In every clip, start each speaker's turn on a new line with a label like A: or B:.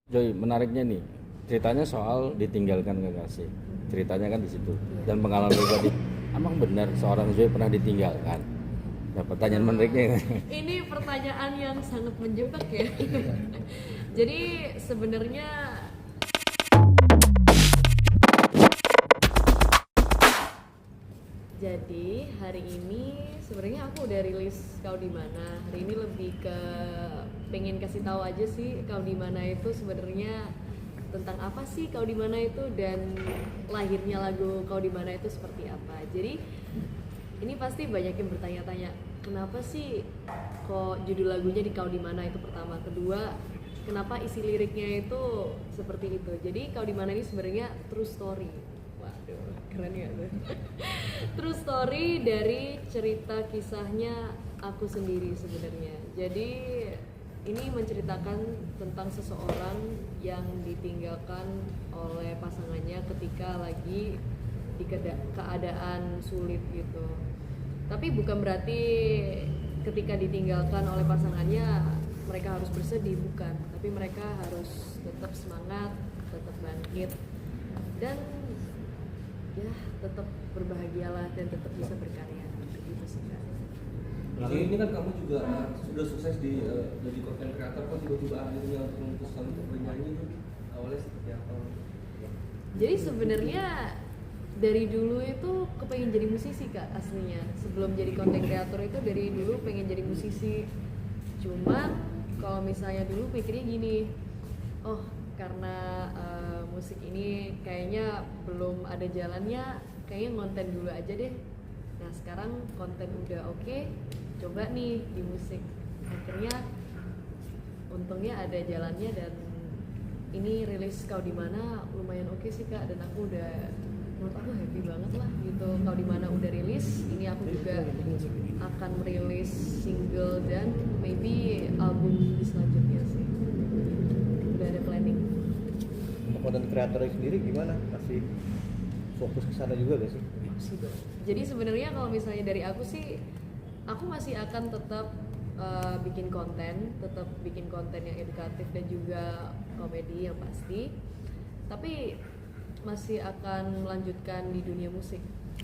A: Joy, menariknya nih, ceritanya soal ditinggalkan kekasih. Ceritanya kan di situ. Dan pengalaman pribadi, emang benar seorang Joy pernah ditinggalkan? Nah, pertanyaan menariknya.
B: Ini pertanyaan yang sangat menjebak ya. Jadi sebenarnya hari ini sebenarnya aku udah rilis Kau di Mana. Hari ini lebih ke pengen kasih tahu aja sih Kau di Mana itu sebenarnya tentang apa sih Kau di Mana itu, dan lahirnya lagu Kau di Mana itu seperti apa. Jadi ini pasti banyak yang bertanya-tanya, kenapa sih kok judul lagunya di Kau di Mana, itu pertama. Kedua, kenapa isi liriknya itu seperti itu. Jadi Kau di Mana ini sebenarnya true story. Waduh, keren ya tuh. True story dari cerita kisahnya aku sendiri sebenarnya. Jadi ini menceritakan tentang seseorang yang ditinggalkan oleh pasangannya ketika lagi di keadaan sulit gitu. Tapi bukan berarti ketika ditinggalkan oleh pasangannya mereka harus bersedih, bukan. Tapi mereka harus tetap semangat, tetap bangkit, dan ya tetap berbahagialah dan tetap bisa berkarya. Gitu sih Kak.
C: Jadi ini kan kamu juga sudah sukses jadi content creator, kok tiba-tiba akhirnya untuk memutuskan untuk bernyanyi itu awalnya seperti apa?
B: Jadi sebenarnya dari dulu itu kepengen jadi musisi Kak aslinya. Sebelum jadi content creator itu dari dulu pengen jadi musisi. Cuman kalau misalnya dulu pikirnya gini, oh karena musik ini kayaknya belum ada jalannya, kayaknya ngonten dulu aja deh. Nah sekarang konten udah oke, coba nih di musik. Akhirnya untungnya ada jalannya, dan ini rilis Kau di Mana lumayan oke sih Kak, dan aku udah, menurut aku happy banget lah gitu. Kau di Mana udah rilis, ini aku juga akan merilis single dan maybe album di selanjutnya sih. Udah ada planning.
D: Untuk content creator sendiri gimana? Masih fokus ke sana juga gak sih?
B: Jadi sebenarnya kalau misalnya dari aku sih, aku masih akan tetap bikin konten yang edukatif dan juga komedi yang pasti. Tapi masih akan melanjutkan di dunia musik.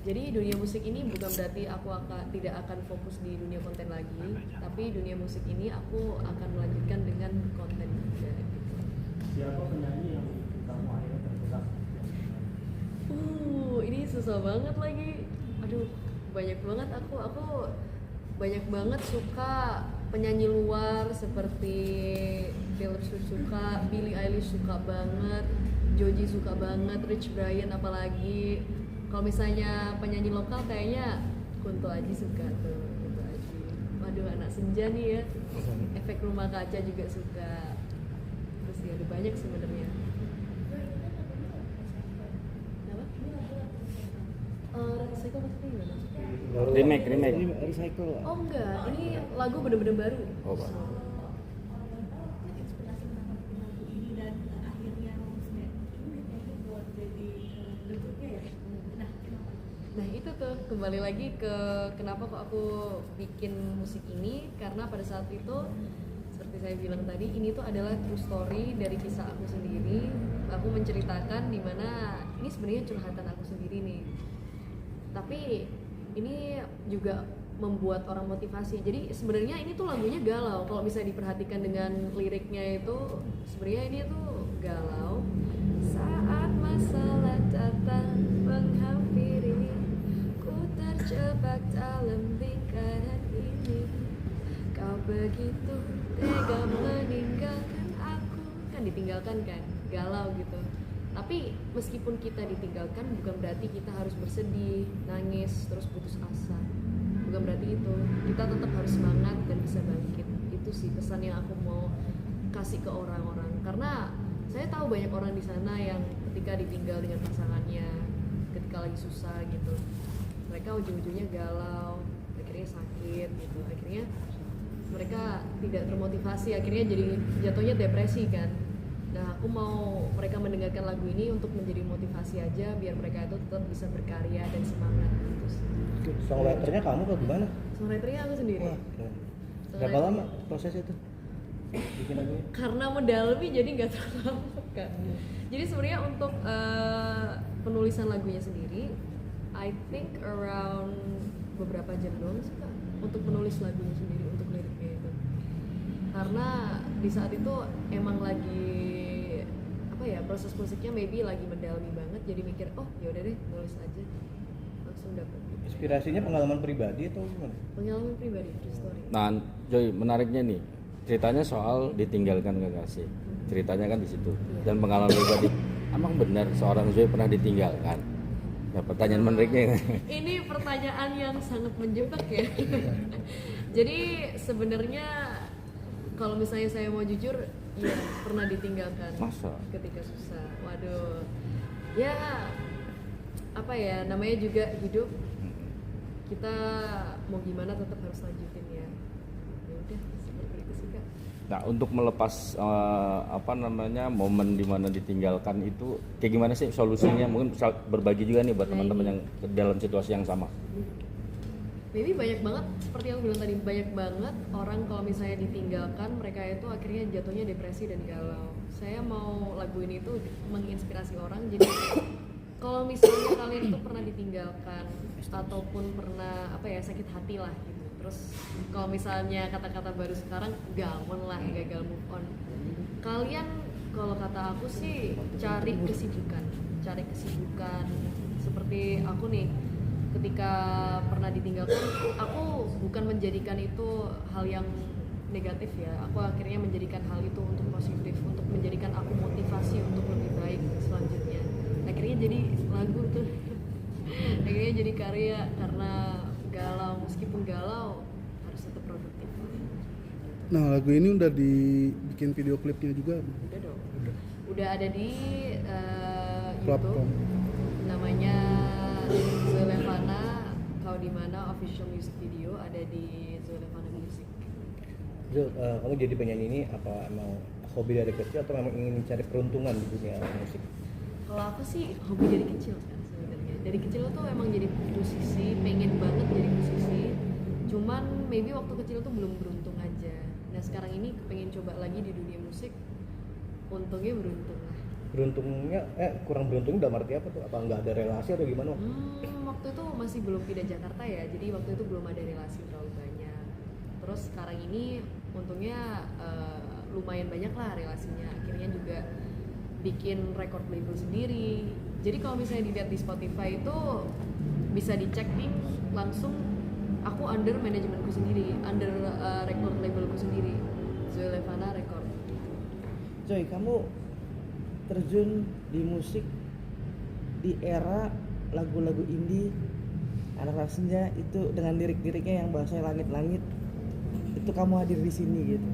B: Jadi dunia musik ini bukan berarti aku tidak akan fokus di dunia konten lagi, tapi dunia musik ini aku akan melanjutkan dengan konten juga.
E: Siapa penyanyi yang kamu akhirnya tergerak?
B: Ini susah banget lagi. Aduh, banyak banget aku banyak banget suka penyanyi luar seperti Taylor Swift suka, Billie Eilish suka banget, Joji suka banget, Rich Brian apalagi. Kalau misalnya penyanyi lokal kayaknya Kunto Aji suka tuh, Kunto Aji. Waduh, anak senja nih ya. Efek Rumah Kaca juga suka. Terus ya ada banyak sebenarnya. Recycle maksudnya gimana?
A: Remake.
D: Ini recycle.
B: Oh enggak, ini lagu bener-bener baru.
A: Oh, Pak.
F: Inspirasi kenapa bikin lagu ini dan akhirnya maksudnya ini kayaknya buat jadi bentuknya ya. Nah, kenapa?
B: Nah itu tuh kembali lagi ke kenapa kok aku bikin musik ini, karena pada saat itu seperti saya bilang tadi, ini tuh adalah true story dari kisah aku sendiri. Aku menceritakan dimana ini sebenarnya curhatan aku sendiri nih, tapi ini juga membuat orang motivasi. Jadi sebenarnya ini tuh lagunya galau. Kalau bisa diperhatikan dengan liriknya itu, sebenarnya ini tuh galau. Saat masalah datang menghampiri, ku terjebak dalam lingkaran ini. Kau begitu tega meninggalkan aku. Kan ditinggalkan kan, galau gitu. Tapi meskipun kita ditinggalkan bukan berarti kita harus bersedih, nangis, terus putus asa. Bukan berarti itu. Kita tetap harus semangat dan bisa bangkit. Itu sih pesan yang aku mau kasih ke orang-orang. Karena saya tahu banyak orang di sana yang ketika ditinggal dengan pasangannya, ketika lagi susah gitu, mereka ujung-ujungnya galau, akhirnya sakit gitu. Akhirnya mereka tidak termotivasi, akhirnya jadi jatuhnya depresi kan. Nah, aku mau mereka mendengarkan lagu ini untuk menjadi motivasi aja, biar mereka itu tetap bisa berkarya dan semangat gitu sih.
D: Songwriternya kamu atau gimana?
B: Songwriternya aku sendiri.
D: Wah, keren. Berapa lama proses itu? bikin lagunya?
B: Karena mendalami jadi nggak terlalu lama kan. Jadi sebenarnya untuk penulisan lagunya sendiri, I think around beberapa jam doang sih Kak, untuk menulis lagunya sendiri, untuk liriknya itu. Karena di saat itu emang lagi apa ya, proses musiknya maybe lagi mendalami banget, jadi mikir oh yaudah deh nulis aja, langsung dapet.
D: Inspirasinya pengalaman pribadi atau gimana?
B: Pengalaman pribadi, true story.
A: Nah, Joy, menariknya nih, ceritanya soal ditinggalkan kekasih. Ceritanya kan di situ. Dan pengalaman pribadi, emang benar seorang Joy pernah ditinggalkan? Nah, pertanyaan menariknya.
B: Ini pertanyaan yang sangat menjebak ya. Jadi sebenarnya kalau misalnya saya mau jujur, ya pernah ditinggalkan.
A: Masa?
B: Ketika susah. Waduh. Ya apa ya, namanya juga hidup. Kita mau gimana tetap harus lanjutin ya. Ya udah seperti itu sih Kak.
A: Nah, untuk melepas momen dimana ditinggalkan itu kayak gimana sih solusinya? Mungkin bisa berbagi juga nih buat teman-teman yang dalam situasi yang sama.
B: Maybe banyak banget, seperti yang aku bilang tadi, banyak banget orang kalau misalnya ditinggalkan, mereka itu akhirnya jatuhnya depresi dan galau. Saya mau lagu ini tuh menginspirasi orang, jadi kalau misalnya kalian itu pernah ditinggalkan ataupun pernah sakit hati lah gitu. Terus kalau misalnya kata-kata baru sekarang gamen lah, gagal move on. Kalian kalau kata aku sih cari kesibukan. Seperti aku nih, ketika pernah ditinggalkan, aku bukan menjadikan itu hal yang negatif ya. Aku akhirnya menjadikan hal itu untuk positif, untuk menjadikan aku motivasi untuk lebih baik selanjutnya. Akhirnya jadi lagu tuh. Akhirnya jadi karya karena galau, meskipun galau harus tetap produktif.
G: Nah, lagu ini udah dibikin video klipnya juga?
B: Udah dong. Udah ada di YouTube.
G: Platform.
B: Namanya Zulevana, Kau Dimana official music video, ada di Zulevana Music.
D: Zul, kamu jadi penyanyi ini apa emang hobi dari kecil atau memang ingin mencari peruntungan di dunia musik?
B: Kalau aku sih hobi dari kecil kan sebenarnya. Dari kecil tuh emang jadi musisi, pengen banget jadi musisi. Cuman maybe waktu kecil tuh belum beruntung aja. Nah sekarang ini pengen coba lagi di dunia musik. Untungnya beruntung lah.
D: Beruntungnya, kurang beruntungnya dalam arti apa tuh? Apa nggak ada relasi atau gimana?
B: Waktu itu masih belum pindah Jakarta ya, jadi waktu itu belum ada relasi terlalu banyak. Terus sekarang ini untungnya lumayan banyak lah relasinya. Akhirnya juga bikin record label sendiri. Jadi kalau misalnya dilihat di Spotify itu bisa dicek nih langsung, aku under manajemenku sendiri, under record labelku sendiri, Zulevana Record.
H: Joy, kamu terjun di musik di era lagu-lagu indie, anak-anak senja itu dengan lirik-liriknya yang bahasanya langit-langit, itu kamu hadir di sini gitu.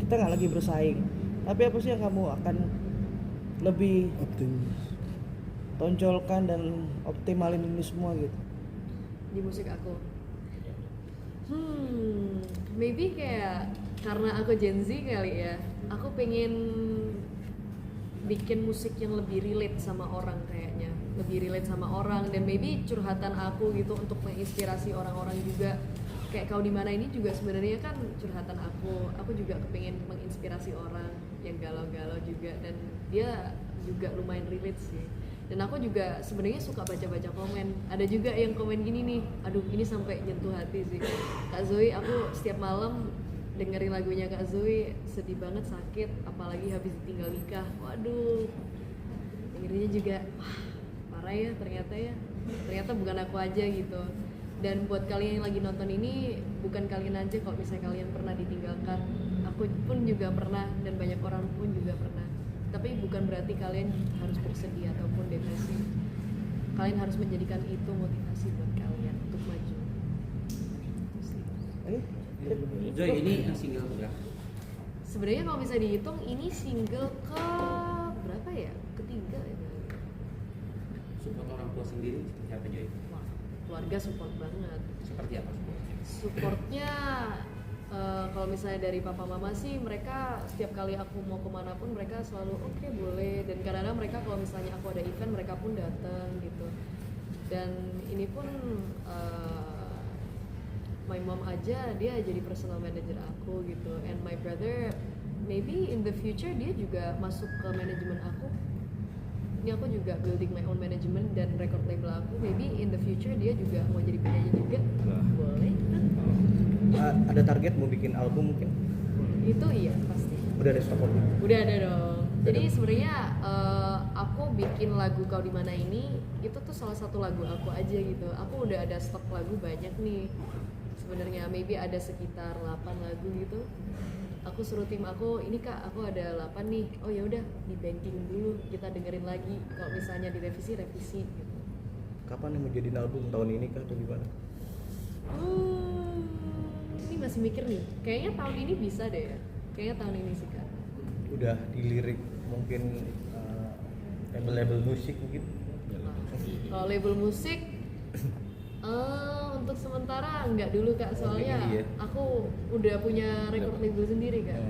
H: Kita nggak lagi bersaing, tapi apa sih yang kamu akan lebih
G: Optimis.
H: tonjolkan dan optimalin ini semua gitu?
B: Di musik aku, maybe kayak karena aku Gen Z kali ya, aku pengen bikin musik yang lebih relate sama orang, kayaknya lebih relate sama orang, dan maybe curhatan aku gitu untuk menginspirasi orang-orang juga. Kayak Kau Dimana ini juga sebenarnya kan curhatan aku juga kepengen menginspirasi orang yang galau-galau juga, dan dia juga lumayan relate sih. Dan aku juga sebenarnya suka baca-baca komen. Ada juga yang komen gini nih, aduh ini sampai nyentuh hati sih. Kak Zoe, aku setiap malam dengerin lagunya Kak Zoe, sedih banget, sakit, apalagi habis ditinggal nikah. Waduh, dengerinnya juga wah, parah ya ternyata bukan aku aja gitu. Dan buat kalian yang lagi nonton ini, bukan kalian aja kalau misalnya kalian pernah ditinggalkan, aku pun juga pernah, dan banyak orang pun juga pernah. Tapi bukan berarti kalian harus bersedih ataupun depresi. Kalian harus menjadikan itu motivasi buat kalian untuk maju.
C: Joy, ini single berapa?
B: Sebenarnya kalau bisa dihitung, ini single ke berapa ya? Ketiga ya.
C: Support orang tua sendiri seperti apa, Joy?
B: Wah, keluarga support banget.
C: Seperti apa supportnya?
B: Supportnya kalau misalnya dari papa mama sih, mereka setiap kali aku mau kemana pun mereka selalu oke, boleh. Dan kadang-kadang mereka kalau misalnya aku ada event, mereka pun datang gitu. Dan ini pun my mom aja, dia jadi personal manager aku gitu. And my brother maybe in the future dia juga masuk ke manajemen aku. Ini aku juga building my own management dan record label aku. Maybe in the future dia juga mau jadi penyanyi juga. Boleh kan?
D: Ada target mau bikin album mungkin?
B: Itu iya pasti.
D: Udah ada stok album?
B: Udah ada dong. Jadi sebenarnya aku bikin lagu Kau di Mana ini itu tuh salah satu lagu aku aja gitu. Aku udah ada stok lagu banyak nih. Sebenarnya maybe ada sekitar 8 lagu gitu. Aku suruh tim aku, ini Kak, aku ada 8 nih. Oh ya udah, di banking dulu, kita dengerin lagi. Kalau misalnya direvisi, revisi gitu.
D: Kapan yang mau jadiin album, tahun ini kah atau gimana?
B: Ini masih mikir nih. Kayaknya tahun ini bisa deh ya. Kayaknya tahun ini sih Kak.
D: Udah dilirik mungkin label-label musik mungkin?
B: Kalau label musik untuk sementara enggak dulu Kak, soalnya
D: Iya.
B: aku udah punya record label sendiri Kak.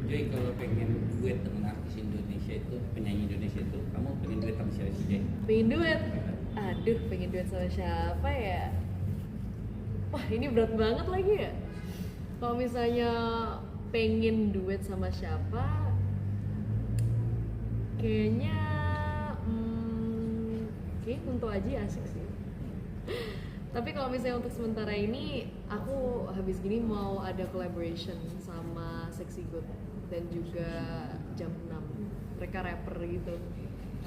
I: Jadi kalau pengen duet dengan artis Indonesia itu, penyanyi Indonesia itu, kamu pengen duet sama siapa sih, Jay?
B: Pengen duet? Aduh, pengen duet sama siapa ya? Wah, ini berat banget lagi ya. Kalau misalnya pengen duet sama siapa, kayaknya Kunto Aji asik sih. Tapi kalau misalnya untuk sementara ini, aku habis gini mau ada collaboration sama Sexy Good dan juga Jam 6. Mereka rapper gitu.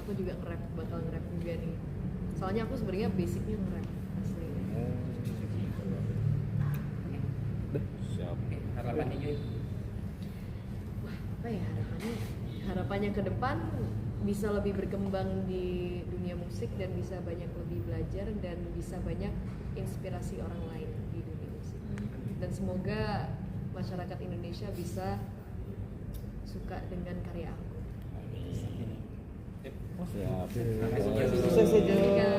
B: Aku juga nge-rap, bakal nge-rap juga nih. Soalnya aku sebenarnya basicnya nge-rap asli.
A: Siap.
I: Harapannya Joy?
B: Wah, apa ya harapannya? Harapannya ke depan bisa lebih berkembang di dunia musik dan bisa banyak lebih belajar dan bisa banyak inspirasi orang lain di dunia musik. Dan semoga masyarakat Indonesia bisa suka dengan karya aku.
A: Siap.
I: Terima kasih, Joy.
H: Sukses ya, Joy.